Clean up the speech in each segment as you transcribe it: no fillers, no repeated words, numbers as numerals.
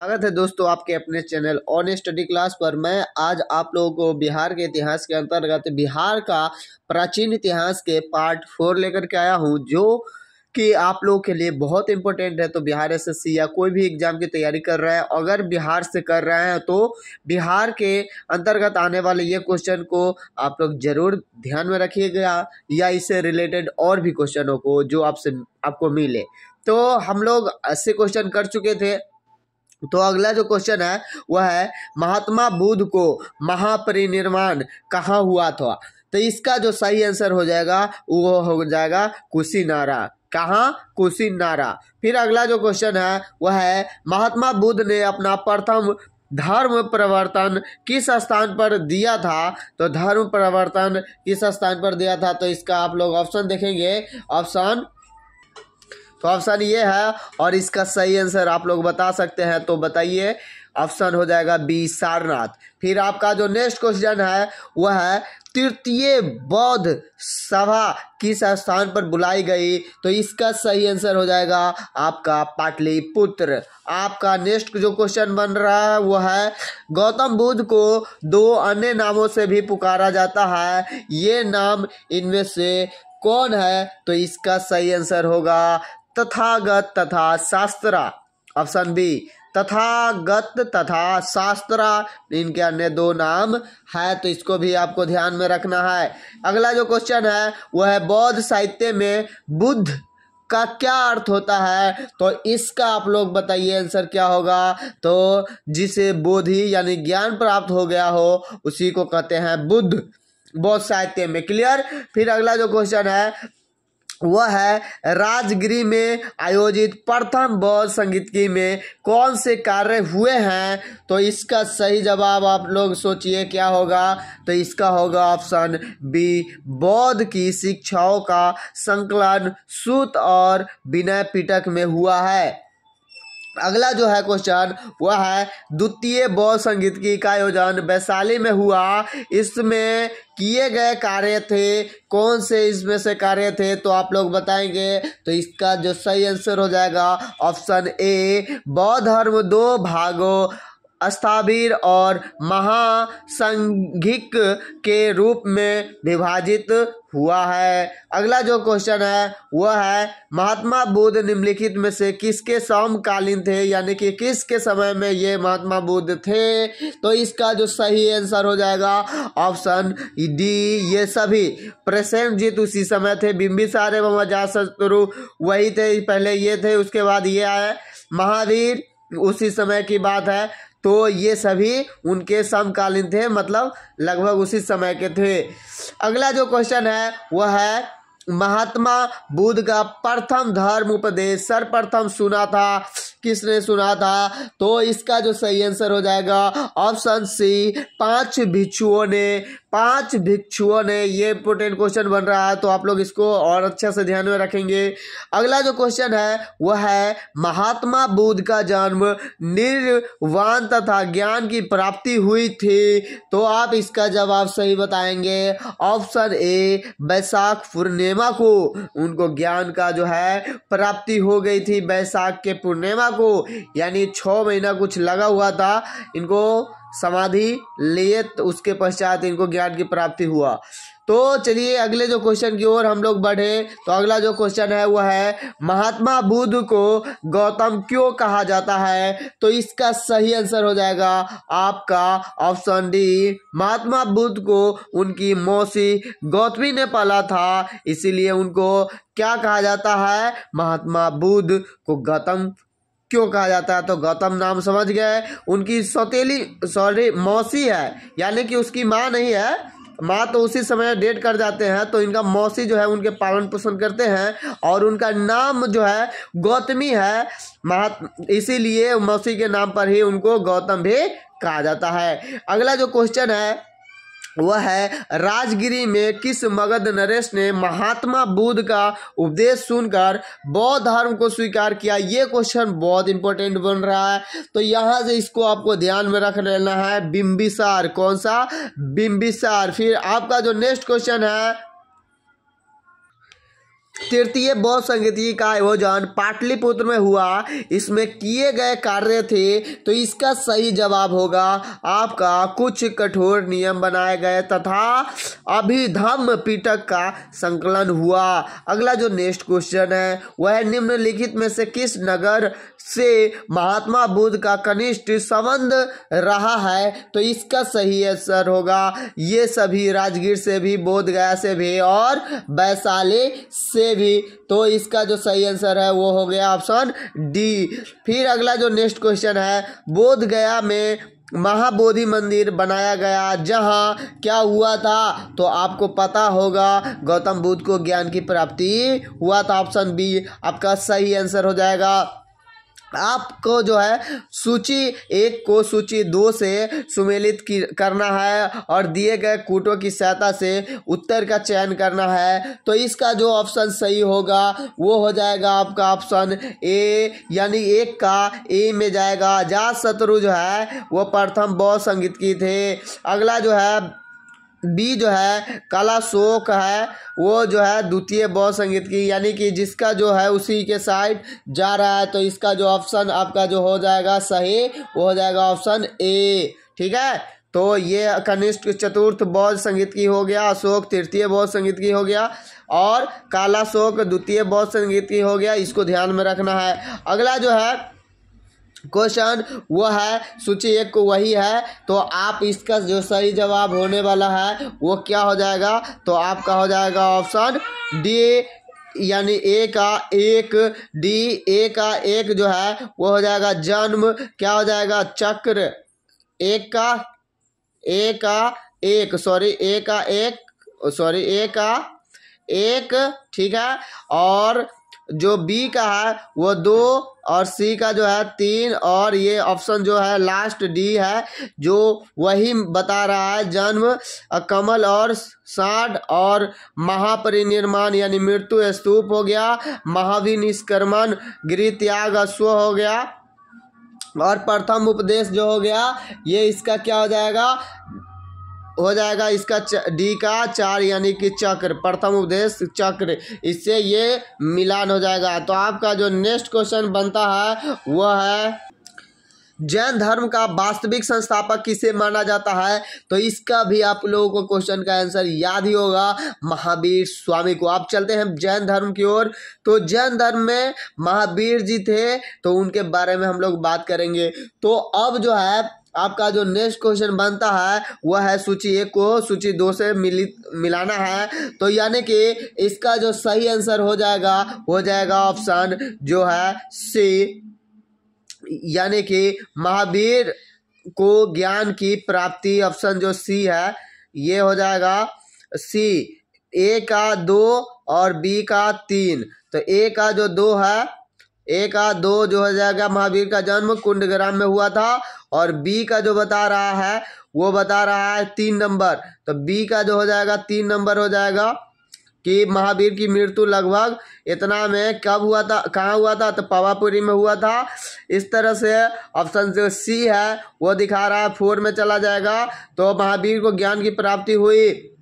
स्वागत है दोस्तों आपके अपने चैनल ऑन स्टडी क्लास पर। मैं आज आप लोगों को बिहार के इतिहास के अंतर्गत बिहार का प्राचीन इतिहास के पार्ट 4 लेकर के आया हूं, जो कि आप लोगों के लिए बहुत इंपॉर्टेंट है। तो बिहार एसएससी या कोई भी एग्जाम की तैयारी कर रहे हैं, अगर बिहार से कर रहे हैं तो बिहार के अंतर्गत आने वाले ये क्वेश्चन को आप लोग जरूर ध्यान में रखिएगा, या इससे रिलेटेड और भी क्वेश्चनों को जो आपको मिले। तो हम लोग 80 क्वेश्चन कर चुके थे। तो अगला जो क्वेश्चन है वह है महात्मा बुद्ध को महापरिनिर्वाण कहाँ हुआ था। तो इसका जो सही आंसर हो जाएगा वो हो जाएगा कुशीनारा। कहाँ? कुशीनारा। फिर अगला जो क्वेश्चन है वह है महात्मा बुद्ध ने अपना प्रथम धर्म परिवर्तन किस स्थान पर दिया था। तो धर्म परिवर्तन किस स्थान पर दिया था, तो इसका आप लोग ऑप्शन देखेंगे। ऑप्शन ये है, और इसका सही आंसर आप लोग बता सकते हैं तो बताइए। ऑप्शन हो जाएगा बी, सारनाथ। फिर आपका जो नेक्स्ट क्वेश्चन है वह है तृतीय बौद्ध सभा किस स्थान पर बुलाई गई। तो इसका सही आंसर हो जाएगा आपका पाटलिपुत्र। आपका नेक्स्ट जो क्वेश्चन बन रहा है वह है गौतम बुद्ध को दो अन्य नामों से भी पुकारा जाता है, ये नाम इनमें से कौन है। तो इसका सही आंसर होगा तथागत तथा शास्त्रा। ऑप्शन बी, तथागत तथा शास्त्रा इनके अन्य दो नाम है, तो इसको भी आपको ध्यान में रखना है। अगला जो क्वेश्चन है वह है बौद्ध साहित्य में बुद्ध का क्या अर्थ होता है। तो इसका आप लोग बताइए आंसर क्या होगा। तो जिसे बोधि यानी ज्ञान प्राप्त हो गया हो उसी को कहते हैं बुद्ध, बौद्ध साहित्य में। क्लियर। फिर अगला जो क्वेश्चन है वह है राजगिरी में आयोजित प्रथम बौद्ध संगीतकी में कौन से कार्य हुए हैं। तो इसका सही जवाब आप लोग सोचिए क्या होगा। तो इसका होगा ऑप्शन बी, बौद्ध की शिक्षाओं का संकलन सूत और विनय पिटक में हुआ है। अगला जो है क्वेश्चन वह है द्वितीय बौद्ध संगीतकी का आयोजन वैशाली में हुआ, इसमें किए गए कार्य थे कौन से इसमें से कार्य थे। तो आप लोग बताएंगे। तो इसका जो सही आंसर हो जाएगा ऑप्शन ए, बौद्ध धर्म दो भागों स्थावीर और महासंघिक के रूप में विभाजित हुआ है। अगला जो क्वेश्चन है वह है महात्मा बुद्ध निम्नलिखित में से किसके समकालीन थे, यानी कि किसके समय में ये महात्मा बुद्ध थे। तो इसका जो सही आंसर हो जाएगा ऑप्शन डी, ये सभी प्रसेनजीत उसी समय थे, बिंबिसार एवं अजातशत्रु वही थे, पहले ये थे उसके बाद ये आए, महावीर उसी समय की बात है। तो ये सभी उनके समकालीन थे, मतलब लगभग उसी समय के थे। अगला जो क्वेश्चन है वह है महात्मा बुद्ध का प्रथम धर्म उपदेश सर्वप्रथम सुना था, किसने सुना था। तो इसका जो सही आंसर हो जाएगा ऑप्शन सी, 5 भिक्षुओं ने। ये इंपोर्टेंट क्वेश्चन बन रहा है, तो आप लोग इसको और अच्छे से ध्यान में रखेंगे। अगला जो क्वेश्चन है वह है महात्मा बुद्ध का जन्म निर्वाण तथा ज्ञान की प्राप्ति हुई थी। तो आप इसका जवाब सही बताएंगे। ऑप्शन ए, वैशाख पूर्णिमा को उनको ज्ञान का जो है प्राप्ति हो गई थी, वैशाख के पूर्णिमा को, यानी 6 महीना कुछ लगा हुआ था इनको समाधि लिए, तो उसके पश्चात इनको ज्ञान की प्राप्ति हुआ। तो चलिए अगले जो क्वेश्चन की ओर हम लोग बढ़े। तो अगला जो क्वेश्चन है वह है महात्मा बुद्ध को गौतम क्यों कहा जाता है। तो इसका सही आंसर हो जाएगा आपका ऑप्शन डी, महात्मा बुद्ध को उनकी मौसी गौतमी ने पाला था, इसीलिए उनको क्या कहा जाता है, महात्मा बुद्ध को गौतम क्यों कहा जाता है। तो गौतम नाम समझ गए, उनकी मौसी है, यानी कि उसकी माँ नहीं है, माँ तो उसी समय डेट कर जाते हैं, तो इनका मौसी जो है उनके पालन पोषण करते हैं, और उनका नाम जो है गौतमी है, इसीलिए मौसी के नाम पर ही उनको गौतम भी कहा जाता है। अगला जो क्वेश्चन है वह है राजगिरी में किस मगध नरेश ने महात्मा बुद्ध का उपदेश सुनकर बौद्ध धर्म को स्वीकार किया। ये क्वेश्चन बहुत इंपॉर्टेंट बन रहा है, तो यहाँ से इसको आपको ध्यान में रख लेना है। बिंबिसार, कौन सा? बिंबिसार। फिर आपका जो नेक्स्ट क्वेश्चन है तृतीय बौद्ध संगीति का आयोजन पाटलिपुत्र में हुआ, इसमें किए गए कार्य थे। तो इसका सही जवाब होगा आपका कुछ कठोर नियम बनाए गए तथा अभिधम्म पिटक का संकलन हुआ। अगला जो नेक्स्ट क्वेश्चन है वह है निम्नलिखित में से किस नगर से महात्मा बुद्ध का कनिष्ठ संबंध रहा है। तो इसका सही आंसर होगा ये सभी राजगीर से भी, बोध गया से भी और वैशाली से भी। तो इसका जो सही आंसर है वो हो गया ऑप्शन डी। फिर अगला जो नेक्स्ट क्वेश्चन है, बोध गया में महाबोधि मंदिर बनाया गया जहां क्या हुआ था। तो आपको पता होगा गौतम बुद्ध को ज्ञान की प्राप्ति हुआ था। ऑप्शन बी आपका सही आंसर हो जाएगा। आपको जो है सूची 1 को सूची 2 से सुमेलित करना है और दिए गए कूटों की सहायता से उत्तर का चयन करना है। तो इसका जो ऑप्शन सही होगा वो हो जाएगा आपका ऑप्शन ए, यानी 1 का ए में जाएगा। अजातशत्रु जो है वो प्रथम बौद्ध संगीत की थे। अगला जो है बी जो है कालाशोक है वो जो है द्वितीय बौद्ध संगीत की, यानी कि जिसका जो है उसी के साइड जा रहा है। तो इसका जो ऑप्शन आपका जो हो जाएगा सही वो हो जाएगा ऑप्शन ए। ठीक है, तो ये कनिष्क चतुर्थ बौद्ध संगीत की हो गया, अशोक तृतीय बौद्ध संगीत की हो गया और कालाशोक द्वितीय बौद्ध संगीत की हो गया। इसको ध्यान में रखना है। अगला जो है क्वेश्चन वो है सूची 1 को वही है। तो आप इसका जो सही जवाब होने वाला है वो क्या हो जाएगा। तो आपका हो जाएगा ऑप्शन डी, यानी ए का 1 डी। ए का 1 जो है वो हो जाएगा जन्म, क्या हो जाएगा चक्र। ए का 1 ठीक है। और जो बी का है वो 2 और सी का जो है 3 और ये ऑप्शन जो है लास्ट डी है जो वही बता रहा है जन्म, कमल और साढ़ और महापरिनिर्माण यानी मृत्यु स्तूप हो गया, महाविनिष्क्रमण गृह त्याग अश्व हो गया और प्रथम उपदेश जो हो गया ये इसका क्या हो जाएगा इसका डी का 4 यानी कि चक्र, प्रथम उपदेश चक्र, इससे ये मिलान हो जाएगा। तो आपका जो नेक्स्ट क्वेश्चन बनता है वह है जैन धर्म का वास्तविक संस्थापक किसे माना जाता है। तो इसका भी आप लोगों को क्वेश्चन का आंसर याद ही होगा, महावीर स्वामी को। आप चलते हैं जैन धर्म की ओर। तो जैन धर्म में महावीर जी थे, तो उनके बारे में हम लोग बात करेंगे। तो अब जो है आपका जो नेक्स्ट क्वेश्चन बनता है वह है सूची 1 को सूची 2 से मिलाना है। तो यानी कि इसका जो सही आंसर हो जाएगा ऑप्शन जो है सी, यानी कि महावीर को ज्ञान की प्राप्ति। ऑप्शन जो सी है ये हो जाएगा सी। ए का 2 और बी का 3। तो ए का जो 2 है, ए का 2 जो हो जाएगा महावीर का जन्म कुंडग्राम में हुआ था और बी का जो बता रहा है वो बता रहा है 3 नंबर। तो बी का जो हो जाएगा 3 नंबर हो जाएगा कि महावीर की मृत्यु लगभग इतना में कब हुआ था, कहाँ हुआ था। तो पावापुरी में हुआ था। इस तरह से ऑप्शन जो सी है वो दिखा रहा है 4 में चला जाएगा। तो महावीर को ज्ञान की प्राप्ति हुई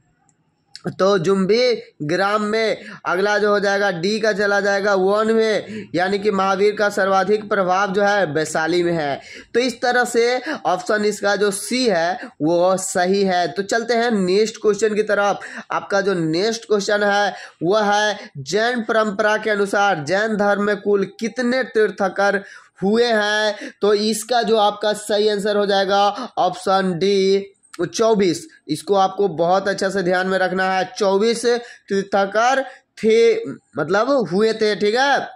तो जुम्बी ग्राम में। अगला जो हो जाएगा डी का चला जाएगा 1 में, यानी कि महावीर का सर्वाधिक प्रभाव जो है वैशाली में है। तो इस तरह से ऑप्शन इसका जो सी है वो सही है। तो चलते हैं नेक्स्ट क्वेश्चन की तरफ। आपका जो नेक्स्ट क्वेश्चन है वह है जैन परंपरा के अनुसार जैन धर्म में कुल कितने तीर्थंकर हुए हैं। तो इसका जो आपका सही आंसर हो जाएगा ऑप्शन डी 24। इसको आपको बहुत अच्छा से ध्यान में रखना है। 24 तीर्थंकर थे, मतलब हुए थे। ठीक है,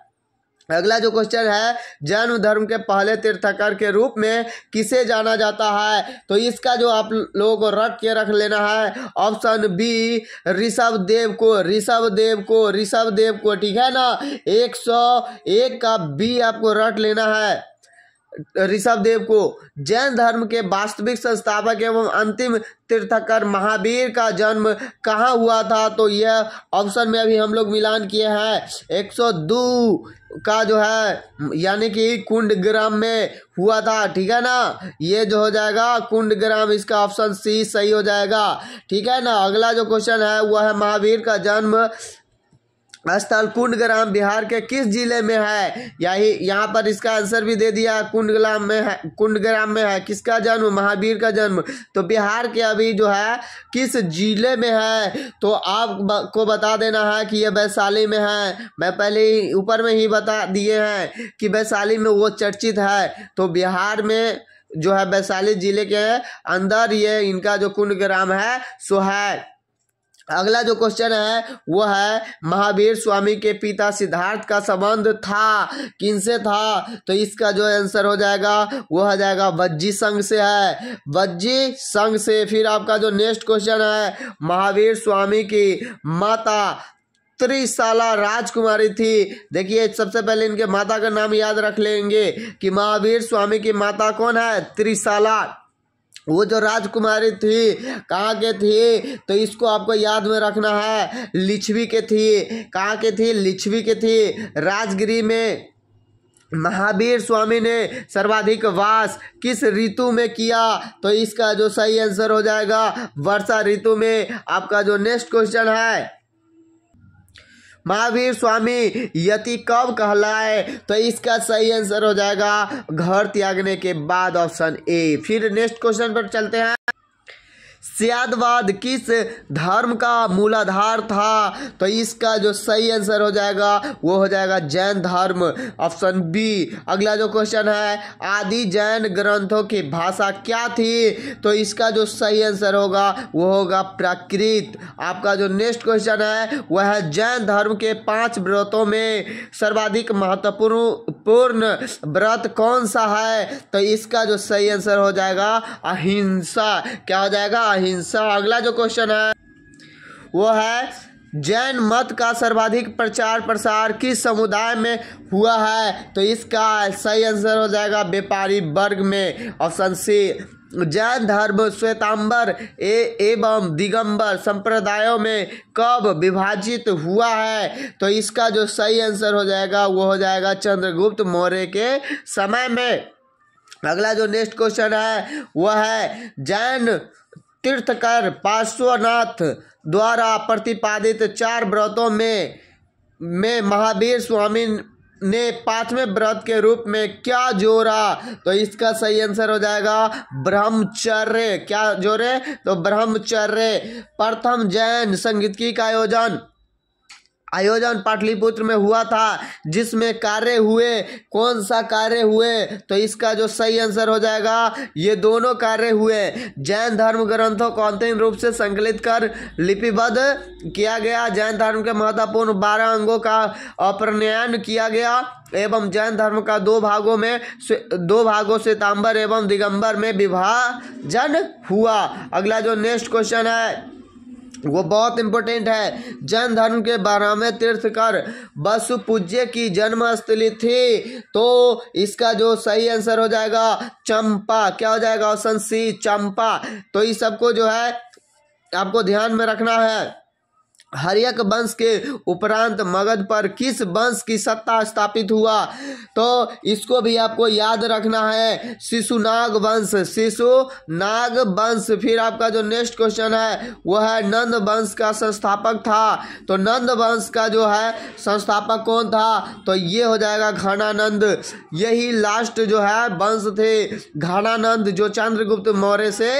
अगला जो क्वेश्चन है जैन धर्म के पहले तीर्थंकर के रूप में किसे जाना जाता है। तो इसका जो आप लोगों को रट के रख लेना है ऑप्शन बी ऋषभदेव को। ठीक है ना, 101 का बी आपको रट लेना है, ऋषभदेव को। जैन धर्म के वास्तविक संस्थापक एवं अंतिम तीर्थंकर महावीर का जन्म कहाँ हुआ था। तो यह ऑप्शन में अभी हम लोग मिलान किए हैं 102 का जो है, यानी कि कुंडग्राम में हुआ था। ठीक है ना, ये जो हो जाएगा कुंडग्राम, इसका ऑप्शन सी सही हो जाएगा। ठीक है ना, अगला जो क्वेश्चन है वह है महावीर का जन्म स्थल कुंडग्राम बिहार के किस जिले में है? यही यहाँ पर इसका आंसर भी दे दिया, कुंडग्राम में है। कुंडग्राम में है किसका जन्म? महावीर का जन्म। तो बिहार के अभी जो है किस जिले में है? तो आपको बता देना है कि यह वैशाली में है। मैं पहले ही ऊपर में ही बता दिए हैं कि वैशाली में वो चर्चित है। तो बिहार में जो है वैशाली जिले के अंदर ये इनका जो कुंडग्राम है सो है। अगला जो क्वेश्चन है वो है महावीर स्वामी के पिता सिद्धार्थ का संबंध था किनसे था? तो इसका जो आंसर हो जाएगा वो हो जाएगा वज्जी संघ से है, वज्जी संघ से। फिर आपका जो नेक्स्ट क्वेश्चन है महावीर स्वामी की माता त्रिशाला राजकुमारी थी। देखिए सबसे पहले इनके माता का नाम याद रख लेंगे कि महावीर स्वामी की माता कौन है? त्रिशाला। वो जो राजकुमारी थी कहाँ के थी? तो इसको आपको याद में रखना है, लिच्छवी के थी। कहाँ के थी? लिच्छवी के थी। राजगिरी में महावीर स्वामी ने सर्वाधिक वास किस ऋतु में किया? तो इसका जो सही आंसर हो जाएगा वर्षा ऋतु में। आपका जो नेक्स्ट क्वेश्चन है महावीर स्वामी यति कब कहलाए? तो इसका सही आंसर हो जाएगा घर त्यागने के बाद, ऑप्शन ए। फिर नेक्स्ट क्वेश्चन पर चलते हैं। स्यादवाद किस धर्म का मूलाधार था? तो इसका जो सही आंसर हो जाएगा वो हो जाएगा जैन धर्म, ऑप्शन बी। अगला जो क्वेश्चन है आदि जैन ग्रंथों की भाषा क्या थी? तो इसका जो सही आंसर होगा वो होगा प्राकृत। आपका जो नेक्स्ट क्वेश्चन है वह है जैन धर्म के 5 व्रतों में सर्वाधिक महत्वपूर्ण व्रत कौन सा है? तो इसका जो सही आंसर हो जाएगा अहिंसा। क्या हो जाएगा? अहिंसा। अगला जो क्वेश्चन है वो है जैन मत का सर्वाधिक प्रचार प्रसार किस समुदाय में हुआ है? तो इसका सही आंसर हो जाएगा व्यापारी वर्ग में, ऑप्शन सी। जैन धर्म श्वेतांबर एवं दिगंबर संप्रदायों में कब विभाजित हुआ है? तो इसका जो सही आंसर हो जाएगा वो हो जाएगा चंद्रगुप्त मौर्य के समय में। अगला जो नेक्स्ट क्वेश्चन है वह है जैन तीर्थकर पार्श्वनाथ द्वारा प्रतिपादित 4 व्रतों में महावीर स्वामी ने 5वें व्रत के रूप में क्या जोड़ा? तो इसका सही आंसर हो जाएगा ब्रह्मचर्य। क्या जोड़े? तो ब्रह्मचर्य। प्रथम जैन संगीत का आयोजन पाटलिपुत्र में हुआ था जिसमें कार्य हुए। कौन सा कार्य हुए? तो इसका जो सही आंसर हो जाएगा ये दोनों कार्य हुए। जैन धर्म ग्रंथों को अंतिम रूप से संकलित कर लिपिबद्ध किया गया। जैन धर्म के महत्वपूर्ण 12 अंगों का प्रणयन किया गया एवं जैन धर्म का 2 भागों श्वेतांबर एवं दिगंबर में विभाजन हुआ। अगला जो नेक्स्ट क्वेश्चन है वो बहुत इंपॉर्टेंट है। जैन धर्म के 12वें तीर्थकर बसु पूज्य की जन्मस्थली थी। तो इसका जो सही आंसर हो जाएगा चंपा। क्या हो जाएगा? ऑप्शन सी चंपा। तो इस सबको जो है आपको ध्यान में रखना है। हर्यक वंश के उपरांत मगध पर किस वंश की सत्ता स्थापित हुआ? तो इसको भी आपको याद रखना है, शिशुनाग वंश, शिशुनाग वंश। फिर आपका जो नेक्स्ट क्वेश्चन है वह है नंद वंश का संस्थापक था। तो नंद वंश का जो है संस्थापक कौन था? तो ये हो जाएगा घनानंद। यही लास्ट जो है वंश थे घनानंद जो चंद्रगुप्त मौर्य से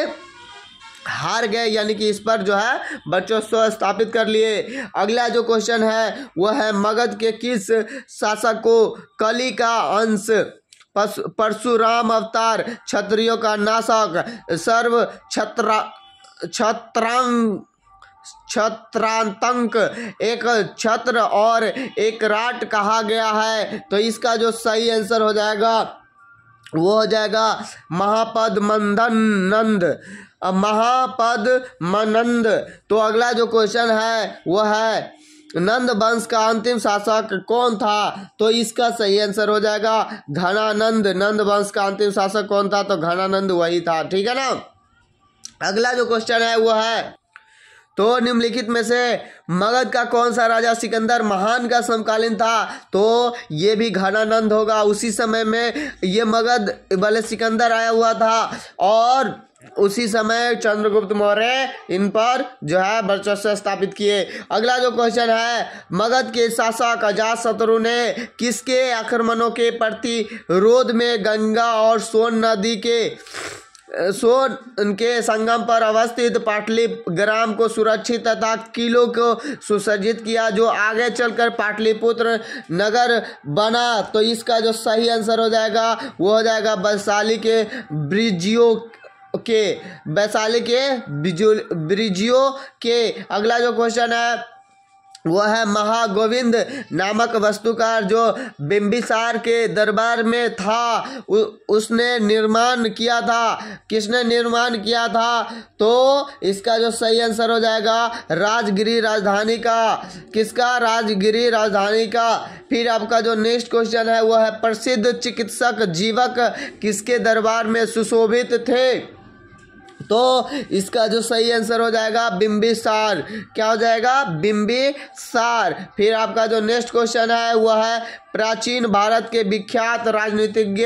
हार गए, यानी कि इस पर जो है वर्चस्व स्थापित कर लिए। अगला जो क्वेश्चन है वह है मगध के किस शासक को कली का अंश परशुराम अवतार क्षत्रियों का नाशक सर्व छत्रांतक एक छत्र और एक राट कहा गया है? तो इसका जो सही आंसर हो जाएगा वो हो जाएगा महापद्मनंद। तो अगला जो क्वेश्चन है वह है नंद वंश का अंतिम शासक कौन था? तो इसका सही आंसर हो जाएगा घनानंद। नंद वंश का अंतिम शासक कौन था? तो घनानंद वही था। ठीक है ना। अगला जो क्वेश्चन है वो है तो निम्नलिखित में से मगध का कौन सा राजा सिकंदर महान का समकालीन था? तो ये भी घनानंद होगा। उसी समय में ये मगध वाले सिकंदर आया हुआ था और उसी समय चंद्रगुप्त मौर्य इन पर जो है वर्चस्व स्थापित किए। अगला जो क्वेश्चन है, मगध के शासक अजातशत्रु ने किसके आक्रमणों के प्रतिरोध में गंगा और सोन नदी के उनके संगम पर अवस्थित पाटलिग्राम को सुरक्षित तथा किलों को सुसज्जित किया, जो आगे चलकर पाटलिपुत्र नगर बना? तो इसका जो सही आंसर हो जाएगा वो हो जाएगा ब्रिजियो के। अगला जो क्वेश्चन है वह है, महागोविंद नामक वास्तुकार जो बिंबिसार के दरबार में था उसने निर्माण किया था, किसने निर्माण किया था? तो इसका जो सही आंसर हो जाएगा राजगिरी राजधानी का। किसका? राजगिरी राजधानी का। फिर आपका जो नेक्स्ट क्वेश्चन है वह है, प्रसिद्ध चिकित्सक जीवक किसके दरबार में सुशोभित थे? तो इसका जो सही आंसर हो जाएगा बिंबिसार। क्या हो जाएगा? बिंबिसार। फिर आपका जो नेक्स्ट क्वेश्चन है वह है, प्राचीन भारत के विख्यात राजनीतिज्ञ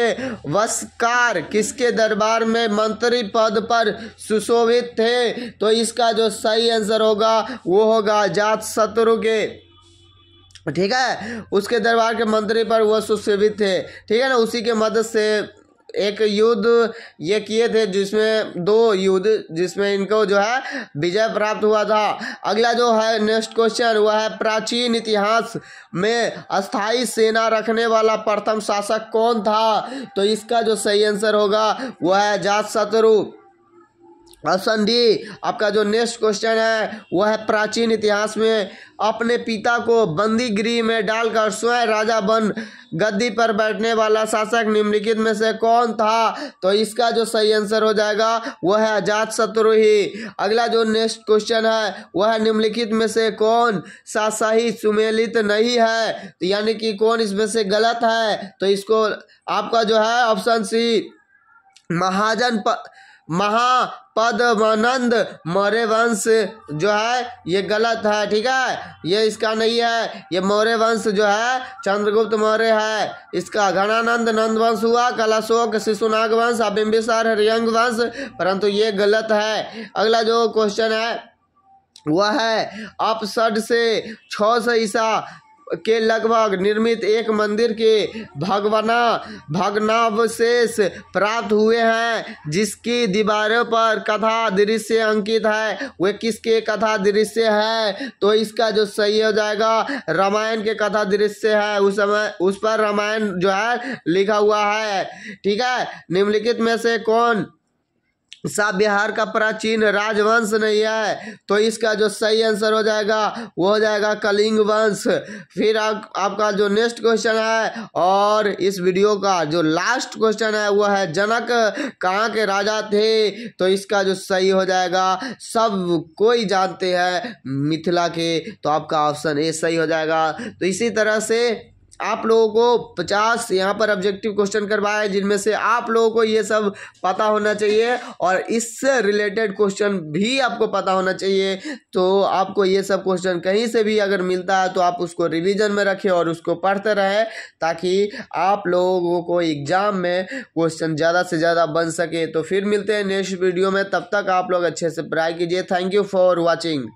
वस्कार किसके दरबार में मंत्री पद पर सुशोभित थे? तो इसका जो सही आंसर होगा वो होगा अजातशत्रु के। ठीक है, उसके दरबार के मंत्री पर वो सुशोभित थे। ठीक है ना, उसी के मदद से एक युद्ध ये किए थे, जिसमें 2 युद्ध जिसमें इनको जो है विजय प्राप्त हुआ था। अगला जो है नेक्स्ट क्वेश्चन वह है, प्राचीन इतिहास में अस्थाई सेना रखने वाला प्रथम शासक कौन था? तो इसका जो सही आंसर होगा वह है अजातशत्रु। Option D. आपका जो नेक्स्ट क्वेश्चन है वह है, प्राचीन इतिहास में अपने पिता को बंदी गृह में डालकर स्वयं राजा बन गद्दी पर बैठने वाला शासक निम्नलिखित में से कौन था? तो इसका जो सही आंसर हो जाएगा वह है अजातशत्रु ही। अगला जो नेक्स्ट क्वेश्चन है वह है, निम्नलिखित में से कौन सा सही सुमेलित नहीं है? तो यानी कि कौन इसमें से गलत है? तो इसको आपका जो है ऑप्शन सी, महापद्मानंद मौर्य वंश जो है ये गलत है। ठीक है, ये इसका नहीं है। ये मौर्य वंश जो है चंद्रगुप्त मौर्य है। इसका घनानंद नंद वंश हुआ, कलाशोक शिशुनाग वंश, बिंबिसार हरियंग वंश, परंतु ये गलत है। अगला जो क्वेश्चन है वह है, अपसड से 600 ईसा के लगभग निर्मित एक मंदिर के भग्नावशेष प्राप्त हुए हैं, जिसकी दीवारों पर कथा दृश्य अंकित है। वे किसके कथा दृश्य है? तो इसका जो सही हो जाएगा रामायण के कथा दृश्य है। उस समय उस पर रामायण जो है लिखा हुआ है। ठीक है, निम्नलिखित में से कौन सा बिहार का प्राचीन राजवंश नहीं है? तो इसका जो सही आंसर हो जाएगा वो हो जाएगा कलिंग वंश। फिर आपका जो नेक्स्ट क्वेश्चन है और इस वीडियो का जो लास्ट क्वेश्चन है वह है, जनक कहाँ के राजा थे? तो इसका जो सही हो जाएगा, सब कोई जानते हैं, मिथिला के। तो आपका ऑप्शन ए सही हो जाएगा। तो इसी तरह से आप लोगों को 50 यहाँ पर ऑब्जेक्टिव क्वेश्चन करवाए, जिनमें से आप लोगों को ये सब पता होना चाहिए और इससे रिलेटेड क्वेश्चन भी आपको पता होना चाहिए। तो आपको ये सब क्वेश्चन कहीं से भी अगर मिलता है तो आप उसको रिवीजन में रखें और उसको पढ़ते रहें, ताकि आप लोगों को एग्जाम में क्वेश्चन ज़्यादा से ज़्यादा बन सके। तो फिर मिलते हैं नेक्स्ट वीडियो में, तब तक आप लोग अच्छे से पढ़ाई कीजिए। Thank you for watching.